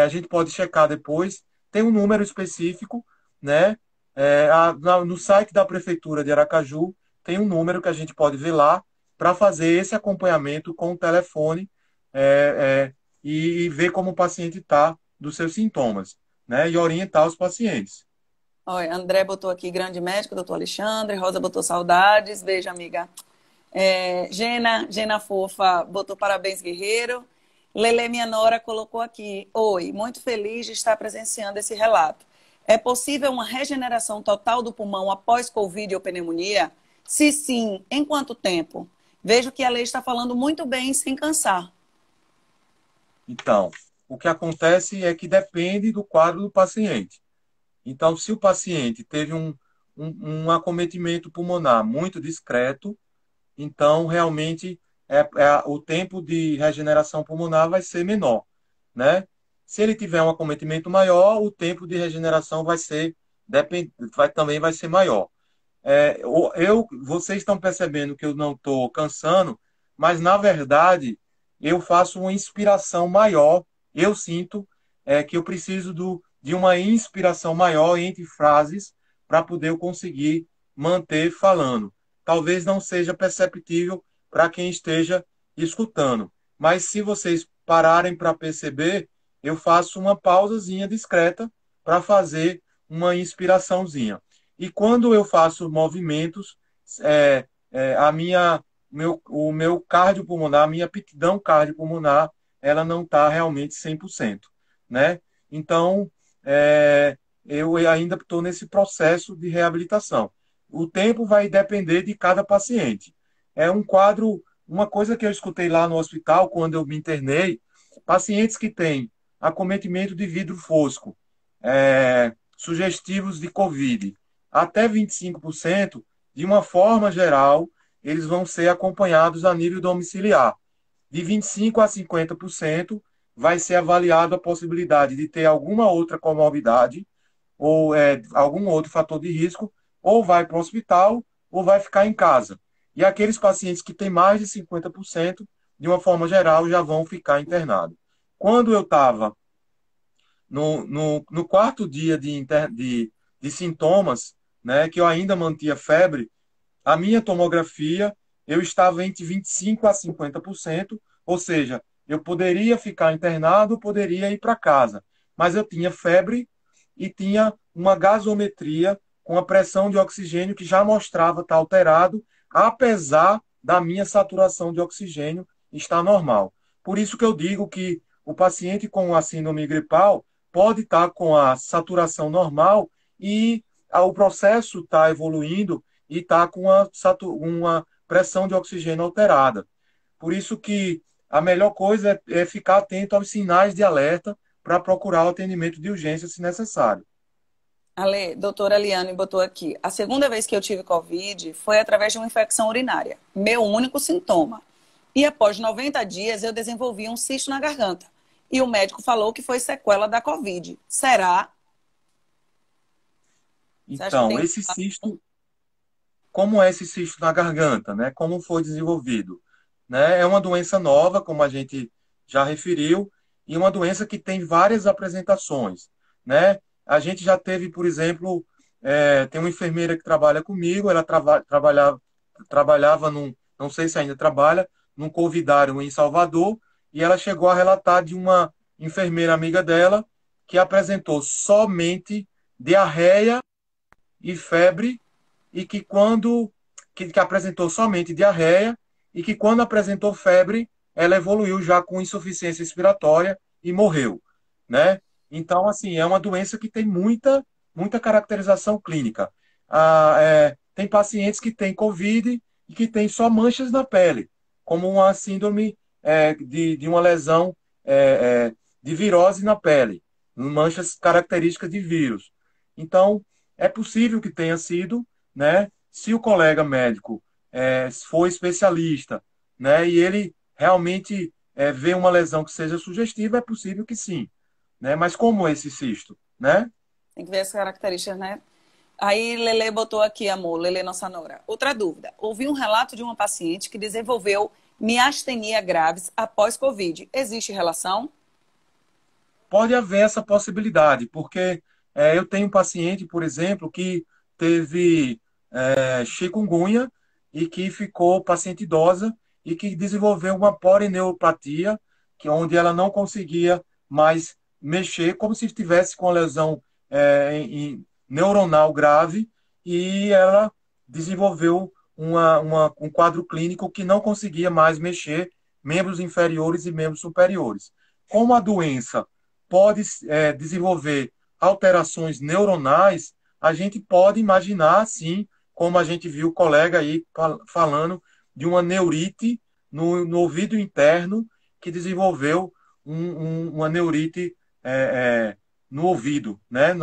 a gente pode checar depois, tem um número específico, né? No site da Prefeitura de Aracaju tem um número que a gente pode ver lá para fazer esse acompanhamento com o telefone e ver como o paciente está dos seus sintomas, né? E orientar os pacientes. Olha, André botou aqui grande médico, doutor Alexandre. Rosa botou saudades. Beijo, amiga. Gena Fofa botou parabéns, guerreiro. Lele, minha nora, colocou aqui: oi, muito feliz de estar presenciando esse relato. É possível uma regeneração total do pulmão após Covid ou pneumonia? Se sim, em quanto tempo? Vejo que a lei está falando muito bem, sem cansar. Então, o que acontece é que depende do quadro do paciente. Então, se o paciente teve um acometimento pulmonar muito discreto, então realmente o tempo de regeneração pulmonar vai ser menor, né? Se ele tiver um acometimento maior, o tempo de regeneração também vai ser maior. Vocês estão percebendo que eu não estou cansando, mas na verdade eu faço uma inspiração maior. Eu sinto que eu preciso de uma inspiração maior entre frases para poder eu conseguir manter falando. Talvez não seja perceptível para quem esteja escutando, mas se vocês pararem para perceber, eu faço uma pausazinha discreta para fazer uma inspiraçãozinha. E quando eu faço movimentos, o meu cardiopulmonar, a minha aptidão cardiopulmonar, ela não está realmente 100%, né? Então, eu ainda estou nesse processo de reabilitação. O tempo vai depender de cada paciente. É um quadro, uma coisa que eu escutei lá no hospital, quando eu me internei, pacientes que têm acometimento de vidro fosco, sugestivos de COVID, até 25%, de uma forma geral, eles vão ser acompanhados a nível domiciliar. De 25% a 50%, vai ser avaliado a possibilidade de ter alguma outra comorbidade ou algum outro fator de risco, ou vai para o hospital ou vai ficar em casa. E aqueles pacientes que têm mais de 50%, de uma forma geral, já vão ficar internados. Quando eu estava no quarto dia de sintomas, né, que eu ainda mantinha febre, a minha tomografia, eu estava entre 25% a 50%, ou seja, eu poderia ficar internado, poderia ir para casa, mas eu tinha febre e tinha uma gasometria com a pressão de oxigênio que já mostrava estar alterado, apesar da minha saturação de oxigênio estar normal. Por isso que eu digo que o paciente com a síndrome gripal pode estar com a saturação normal e o processo está evoluindo e está com uma pressão de oxigênio alterada. Por isso que a melhor coisa é ficar atento aos sinais de alerta para procurar o atendimento de urgência se necessário. Ale, doutora Eliane botou aqui: a segunda vez que eu tive Covid foi através de uma infecção urinária, meu único sintoma. E após 90 dias eu desenvolvi um cisto na garganta. E o médico falou que foi sequela da Covid. Será? Então, esse cisto, como é esse cisto na garganta, né? Como foi desenvolvido? Né? É uma doença nova, como a gente já referiu, e uma doença que tem várias apresentações, né? A gente já teve, por exemplo, tem uma enfermeira que trabalha comigo, ela trabalhava não sei se ainda trabalha, num Covidário em Salvador, e ela chegou a relatar de uma enfermeira amiga dela que apresentou somente diarreia e febre, e que apresentou somente diarreia, e que quando apresentou febre, ela evoluiu já com insuficiência respiratória e morreu, né? Então, assim, é uma doença que tem muita caracterização clínica. Tem pacientes que têm COVID e que têm só manchas na pele, como uma síndrome de uma lesão de virose na pele, manchas características de vírus. Então, é possível que tenha sido, né? Se o colega médico for especialista, né? E ele realmente vê uma lesão que seja sugestiva, é possível que sim, né? Mas como esse cisto, né? Tem que ver as características, né? Aí Lele botou aqui, amor, Lele nossa nora. Outra dúvida. Ouvi um relato de uma paciente que desenvolveu miastenia graves após Covid. Existe relação? Pode haver essa possibilidade, porque eu tenho um paciente, por exemplo, que teve chikungunya e que ficou paciente idosa e que desenvolveu uma polineuropatia, onde ela não conseguia mais mexer, como se estivesse com uma lesão neuronal grave, e ela desenvolveu um quadro clínico que não conseguia mais mexer membros inferiores e membros superiores. Como a doença pode desenvolver alterações neuronais, a gente pode imaginar, sim, como a gente viu o colega aí falando de uma neurite no ouvido interno que desenvolveu uma neurite no ouvido, né,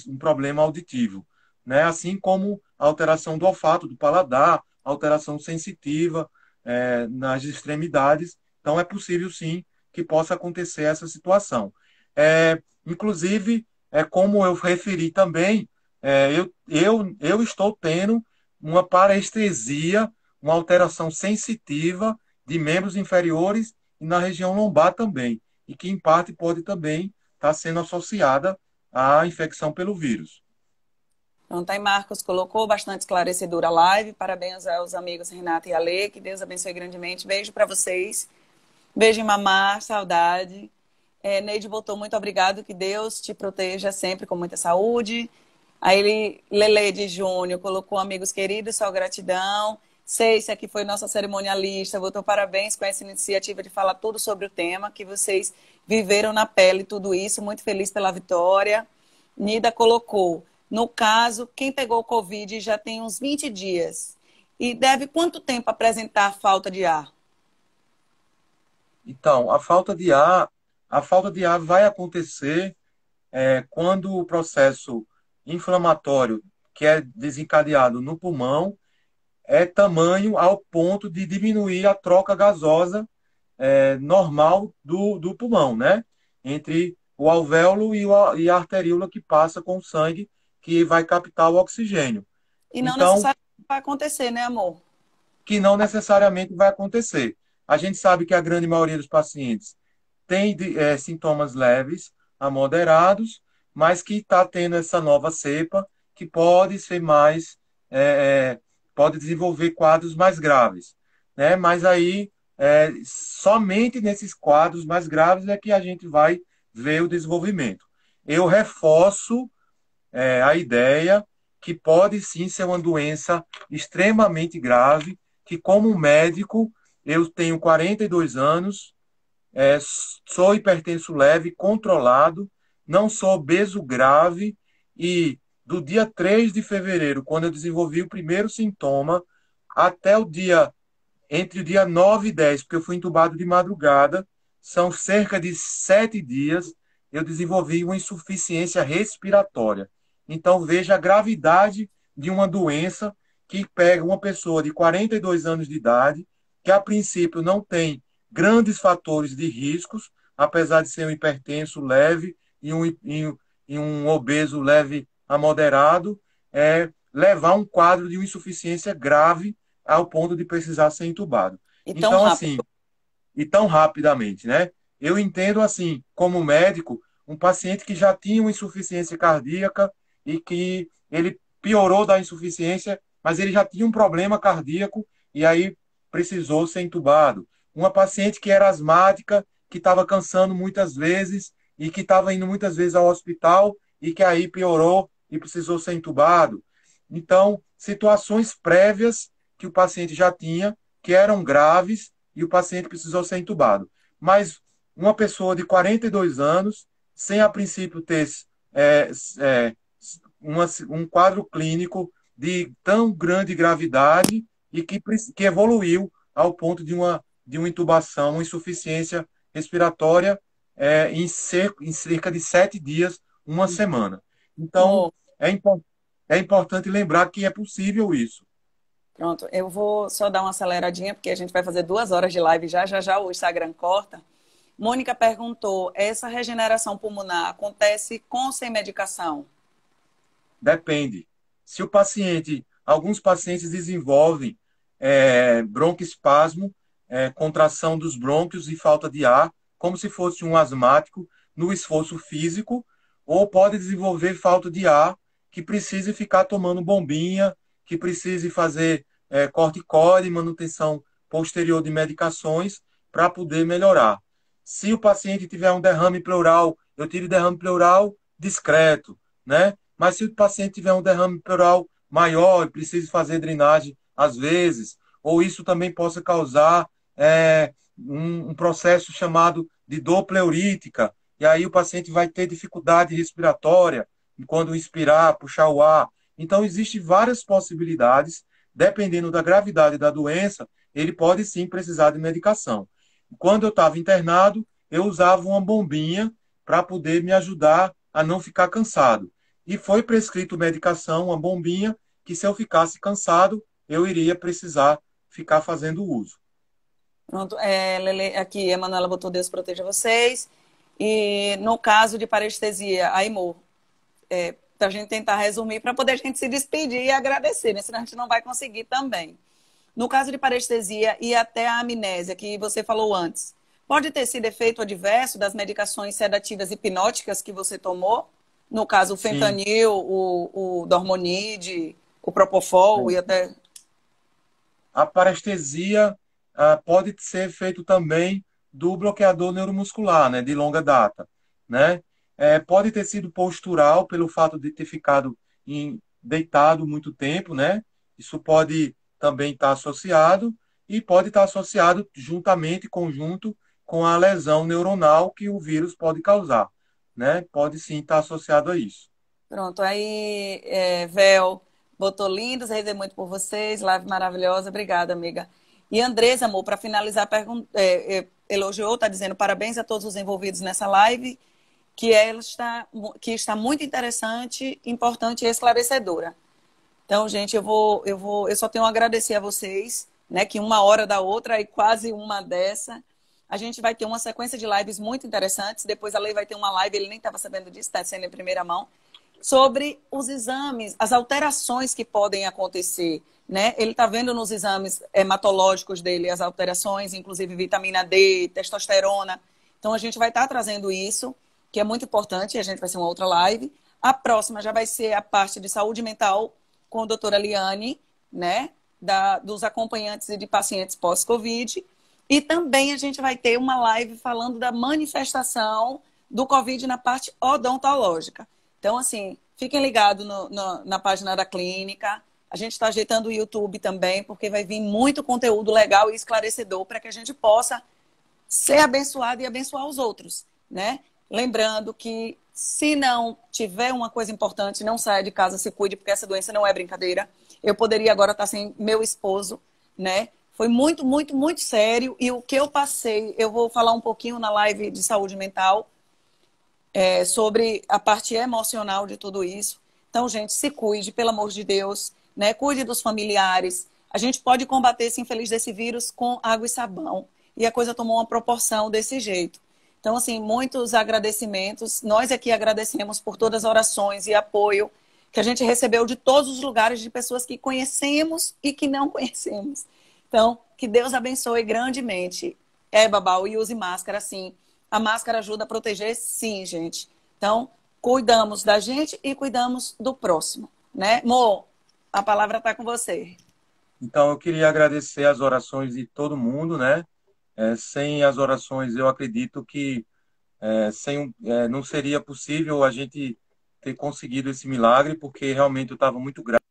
um problema auditivo, né, assim como a alteração do olfato, do paladar, alteração sensitiva nas extremidades. Então, é possível, sim, que possa acontecer essa situação. Inclusive, como eu referi também, eu estou tendo uma parestesia, uma alteração sensitiva de membros inferiores e na região lombar também, e que em parte pode também estar sendo associada à infecção pelo vírus. Então, tá aí, Marcos colocou bastante esclarecedora a live. Parabéns aos amigos Renata e Ale. Que Deus abençoe grandemente. Beijo para vocês. Beijo em mamar, saudade. Neide botou muito obrigado, que Deus te proteja sempre com muita saúde. Aí Lele de Júnior colocou amigos queridos, só gratidão. Ceicia, que foi nossa cerimonialista, botou parabéns com essa iniciativa de falar tudo sobre o tema, que vocês viveram na pele tudo isso, muito feliz pela vitória. Nida colocou, no caso, quem pegou o Covid já tem uns 20 dias e deve quanto tempo apresentar falta de ar? Então, a falta de ar vai acontecer quando o processo inflamatório que é desencadeado no pulmão é tamanho ao ponto de diminuir a troca gasosa normal do pulmão, né? Entre o alvéolo e a arteríola que passa com o sangue, que vai captar o oxigênio. E não Então, necessariamente vai acontecer, né, amor? que não necessariamente vai acontecer. A gente sabe que a grande maioria dos pacientes tem sintomas leves a moderados, mas que está tendo essa nova cepa que pode ser mais, pode desenvolver quadros mais graves, né? Mas aí, somente nesses quadros mais graves é que a gente vai ver o desenvolvimento. Eu reforço a ideia que pode sim ser uma doença extremamente grave, que como médico, eu tenho 42 anos, é, sou hipertenso leve, controlado, não sou obeso grave e do dia 3 de fevereiro, quando eu desenvolvi o primeiro sintoma, até entre o dia 9 e 10, porque eu fui entubado de madrugada, são cerca de 7 dias, eu desenvolvi uma insuficiência respiratória. Então, veja a gravidade de uma doença que pega uma pessoa de 42 anos de idade, que a princípio não tem grandes fatores de riscos, apesar de ser um hipertenso leve e um obeso leve a moderado, levar um quadro de uma insuficiência grave ao ponto de precisar ser entubado. E tão Então, rápido. assim, e tão rapidamente, né? Eu entendo, assim, como médico, um paciente que já tinha uma insuficiência cardíaca e que ele piorou da insuficiência mas ele já tinha um problema cardíaco e aí precisou ser entubado. Uma paciente que era asmática, que estava cansando muitas vezes e que estava indo muitas vezes ao hospital e que aí piorou e precisou ser entubado. Então, situações prévias que o paciente já tinha, que eram graves, e o paciente precisou ser entubado. Mas uma pessoa de 42 anos, sem a princípio ter é, é, um quadro clínico de tão grande gravidade e que evoluiu ao ponto de uma intubação, uma insuficiência respiratória em cerca de 7 dias, uma semana. Então, Mo, é, impo é importante lembrar que é possível isso. pronto, eu vou só dar uma aceleradinha, porque a gente vai fazer 2 horas de live já o Instagram corta. Mônica perguntou, essa regeneração pulmonar acontece com ou sem medicação? Depende. Se o paciente, alguns pacientes desenvolvem broncoespasmo, contração dos brônquios e falta de ar, como se fosse um asmático no esforço físico, ou pode desenvolver falta de ar, que precise ficar tomando bombinha, que precise fazer corticóide, manutenção posterior de medicações para poder melhorar. Se o paciente tiver um derrame pleural, eu tiro derrame pleural discreto, né? Mas se o paciente tiver um derrame pleural maior e precisa fazer drenagem às vezes, ou isso também possa causar um processo chamado de dor pleurítica, e aí o paciente vai ter dificuldade respiratória quando inspirar, puxar o ar. Então, existem várias possibilidades, dependendo da gravidade da doença, ele pode sim precisar de medicação. Quando eu estava internado, eu usava uma bombinha para poder me ajudar a não ficar cansado. E foi prescrito medicação, uma bombinha, que se eu ficasse cansado, eu iria precisar ficar fazendo uso. Pronto, Lele, aqui, a Manuela botou Deus proteja vocês. E no caso de parestesia, aí, amor, para a gente tentar resumir, para poder a gente se despedir e agradecer, né? Senão a gente não vai conseguir também. No caso de parestesia e até a amnésia, que você falou antes, pode ter sido efeito adverso das medicações sedativas hipnóticas que você tomou? No caso, o Sim. fentanil, o Dormonide, o Propofol e até... A parestesia pode ser feito também do bloqueador neuromuscular, né, de longa data, né? Pode ter sido postural pelo fato de ter ficado deitado muito tempo, né? Isso pode também estar associado e pode estar associado juntamente, conjunto com a lesão neuronal que o vírus pode causar, né? Pode sim estar associado a isso. Pronto, aí, Vel, botou lindos, rezei muito por vocês, live maravilhosa, obrigada, amiga. E Andresa, amor, para finalizar, elogiou, está dizendo parabéns a todos os envolvidos nessa live, que está muito interessante, importante e esclarecedora. Então, gente, eu só tenho a agradecer a vocês, né, que uma hora da outra e quase uma dessa. A gente vai ter uma sequência de lives muito interessantes. Depois a Lei vai ter uma live, ele nem estava sabendo disso, está sendo em primeira mão, sobre os exames, as alterações que podem acontecer, né? Ele está vendo nos exames hematológicos dele as alterações, inclusive vitamina D, testosterona. Então a gente vai estar trazendo isso, que é muito importante, e a gente vai ser uma outra live. A próxima já vai ser a parte de saúde mental com a doutora Liane, né? Dos acompanhantes e de pacientes pós-Covid. E também a gente vai ter uma live falando da manifestação do Covid na parte odontológica. Então, assim, fiquem ligados na página da clínica. A gente está ajeitando o YouTube também, porque vai vir muito conteúdo legal e esclarecedor para que a gente possa ser abençoado e abençoar os outros, né? Lembrando que se não tiver uma coisa importante, não saia de casa, se cuide, porque essa doença não é brincadeira. Eu poderia agora estar sem meu esposo, né? Foi muito, muito, muito sério. E o que eu passei, eu vou falar um pouquinho na live de saúde mental, sobre a parte emocional de tudo isso. Então, gente, se cuide, pelo amor de Deus, né? Cuide dos familiares. A gente pode combater esse infeliz desse vírus com água e sabão. E a coisa tomou uma proporção desse jeito. Então, assim, muitos agradecimentos. Nós aqui agradecemos por todas as orações e apoio que a gente recebeu de todos os lugares, de pessoas que conhecemos e que não conhecemos. Então, que Deus abençoe grandemente. Babau, e use máscara, sim. A máscara ajuda a proteger, sim, gente. Então, cuidamos da gente e cuidamos do próximo, né? Mo, a palavra está com você. Então, eu queria agradecer as orações de todo mundo, né? Sem as orações, eu acredito que não seria possível a gente ter conseguido esse milagre, porque realmente eu estava muito grave.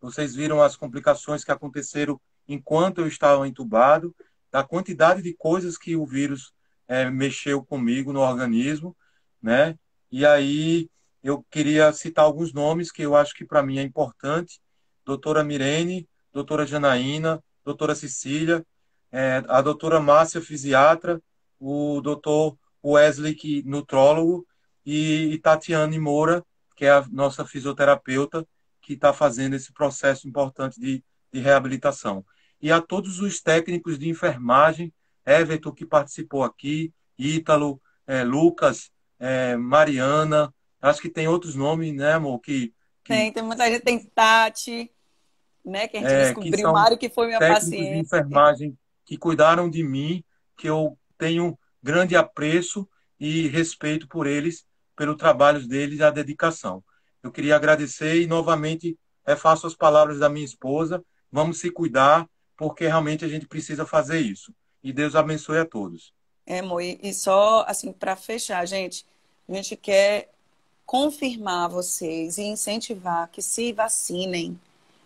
Vocês viram as complicações que aconteceram enquanto eu estava entubado, da quantidade de coisas que o vírus mexeu comigo no organismo, né? E aí eu queria citar alguns nomes que eu acho que para mim é importante: doutora Mirene, doutora Janaína, doutora Cecília, a doutora Márcia, fisiatra, o doutor Wesley, nutrólogo, e Tatiane Moura, que é a nossa fisioterapeuta, que está fazendo esse processo importante de reabilitação. E a todos os técnicos de enfermagem, Everton, que participou aqui, Ítalo, Lucas, Mariana, acho que tem outros nomes, né, amor, que, Tem muita gente, tem Tati, né? Que a gente que descobriu, são Mário, que foi minha técnicos de paciente. enfermagem que cuidaram de mim, que eu tenho grande apreço e respeito por eles, pelo trabalho deles e a dedicação. Eu queria agradecer e, novamente, refaço as palavras da minha esposa. Vamos se cuidar, porque realmente a gente precisa fazer isso. E Deus abençoe a todos. Amor, e só assim, para fechar, gente, a gente quer confirmar vocês e incentivar que se vacinem,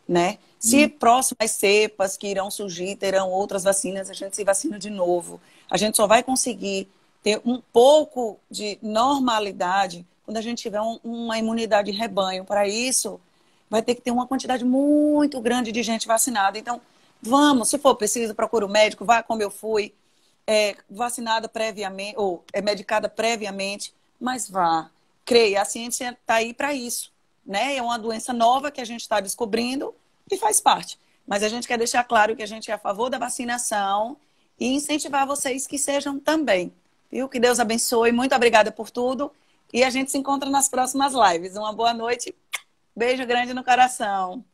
né? Se próximas cepas que irão surgir terão outras vacinas, a gente se vacina de novo. A gente só vai conseguir ter um pouco de normalidade quando a gente tiver uma imunidade de rebanho. Para isso, vai ter que ter uma quantidade muito grande de gente vacinada. Então, vamos, se for preciso, procure o médico, vá como eu fui, vacinada previamente, ou medicada previamente, mas vá. Creia, a ciência está aí para isso, né? É uma doença nova que a gente está descobrindo e faz parte. Mas a gente quer deixar claro que a gente é a favor da vacinação e incentivar vocês que sejam também. Viu? Que Deus abençoe. Muito obrigada por tudo. E a gente se encontra nas próximas lives. Uma boa noite. Beijo grande no coração.